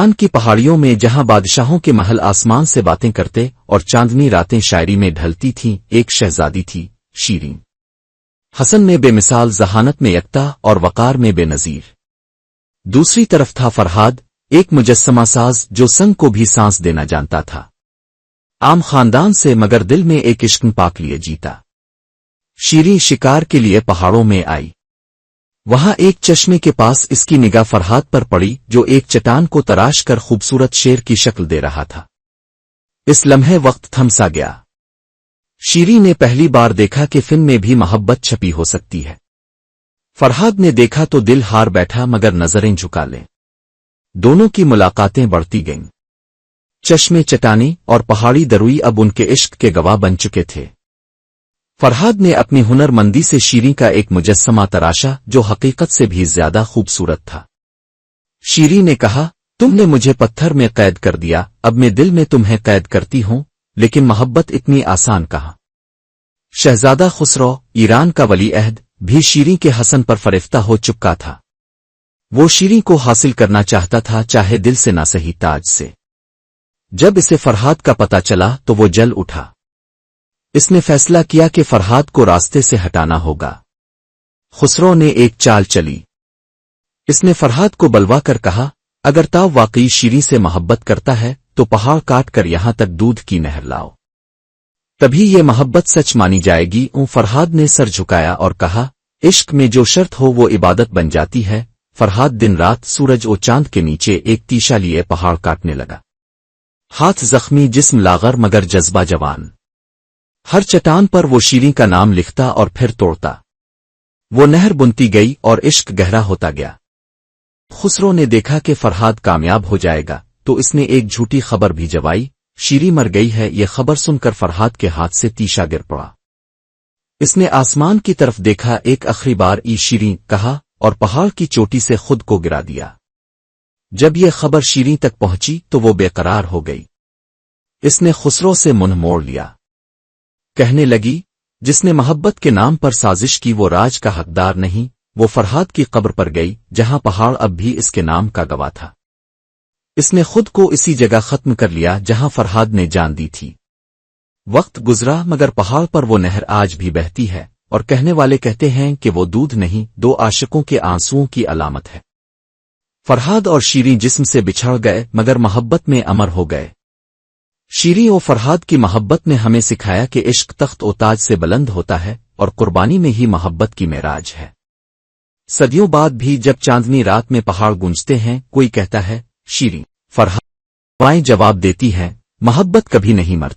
ان کی پہاڑیوں میں جہاں بادشاہوں کے محل آسمان سے باتیں کرتے اور چاندنی راتیں شاعری میں ڈھلتی تھیں، ایک شہزادی تھی، شیریں۔ حسن میں بے مثال، ذہانت میں یکتا اور وقار میں بے نظیر۔ دوسری طرف تھا فرہاد، ایک مجسمہ ساز جو سنگ کو بھی سانس دینا جانتا تھا۔ عام خاندان سے مگر دل میں ایک عشق پاک لیے جیتا۔ شیریں شکار کے لیے پہاڑوں میں آئی۔ وہاں ایک چشمے کے پاس اس کی نگاہ فرہاد پر پڑی جو ایک چٹان کو تراش کر خوبصورت شیر کی شکل دے رہا تھا۔ اس لمحے وقت تھم سا گیا۔ شیریں نے پہلی بار دیکھا کہ فن میں بھی محبت چھپی ہو سکتی ہے۔ فرہاد نے دیکھا تو دل ہار بیٹھا مگر نظریں جھکا لیں۔ دونوں کی ملاقاتیں بڑھتی گئیں۔ چشمے، چٹانی اور پہاڑی دروئی اب ان کے عشق کے گواہ بن چکے تھے۔ فرہاد نے اپنی ہنر مندی سے شیریں کا ایک مجسمہ تراشا جو حقیقت سے بھی زیادہ خوبصورت تھا۔ شیریں نے کہا، تم نے مجھے پتھر میں قید کر دیا، اب میں دل میں تمہیں قید کرتی ہوں، لیکن محبت اتنی آسان کہاں۔ شہزادہ خسرو، ایران کا ولی عہد، بھی شیریں کے حسن پر فریفتہ ہو چکا تھا۔ وہ شیریں کو حاصل کرنا چاہتا تھا، چاہے دل سے نہ سہی تاج سے۔ جب اسے فرہاد کا پتہ چلا تو وہ جل اٹھا۔ اس نے فیصلہ کیا کہ فرہاد کو راستے سے ہٹانا ہوگا۔ خسرو نے ایک چال چلی۔ اس نے فرہاد کو بلوا کر کہا، اگر تاؤ واقعی شیریں سے محبت کرتا ہے تو پہاڑ کاٹ کر یہاں تک دودھ کی نہر لاؤ، تبھی یہ محبت سچ مانی جائے گی۔ فرہاد نے سر جھکایا اور کہا، عشق میں جو شرط ہو وہ عبادت بن جاتی ہے۔ فرہاد دن رات سورج و چاند کے نیچے ایک تیشا لیے پہاڑ کاٹنے لگا۔ ہاتھ زخمی، جسم لاغر مگر جذبہ جوان۔ ہر چٹان پر وہ شیریں کا نام لکھتا اور پھر توڑتا۔ وہ نہر بنتی گئی اور عشق گہرا ہوتا گیا۔ خسرو نے دیکھا کہ فرہاد کامیاب ہو جائے گا تو اس نے ایک جھوٹی خبر بھی جوائی، شیریں مر گئی ہے۔ یہ خبر سن کر فرہاد کے ہاتھ سے تیشا گر پڑا۔ اس نے آسمان کی طرف دیکھا، ایک آخری بار ای شیریں کہا اور پہاڑ کی چوٹی سے خود کو گرا دیا۔ جب یہ خبر شیریں تک پہنچی تو وہ بے قرار ہو گئی۔ اس نے خسرو سے منہ موڑ لیا۔ کہنے لگی، جس نے محبت کے نام پر سازش کی وہ راج کا حقدار نہیں۔ وہ فرہاد کی قبر پر گئی جہاں پہاڑ اب بھی اس کے نام کا گواہ تھا۔ اس نے خود کو اسی جگہ ختم کر لیا جہاں فرہاد نے جان دی تھی۔ وقت گزرا مگر پہاڑ پر وہ نہر آج بھی بہتی ہے، اور کہنے والے کہتے ہیں کہ وہ دودھ نہیں، دو عاشقوں کے آنسوؤں کی علامت ہے۔ فرہاد اور شیریں جسم سے بچھڑ گئے مگر محبت میں امر ہو گئے۔ شیریں و فرہاد کی محبت نے ہمیں سکھایا کہ عشق تخت و تاج سے بلند ہوتا ہے اور قربانی میں ہی محبت کی معراج ہے۔ صدیوں بعد بھی جب چاندنی رات میں پہاڑ گونجتے ہیں، کوئی کہتا ہے، شیریں، فرہاد، ہوائیں جواب دیتی ہیں، محبت کبھی نہیں مرتی۔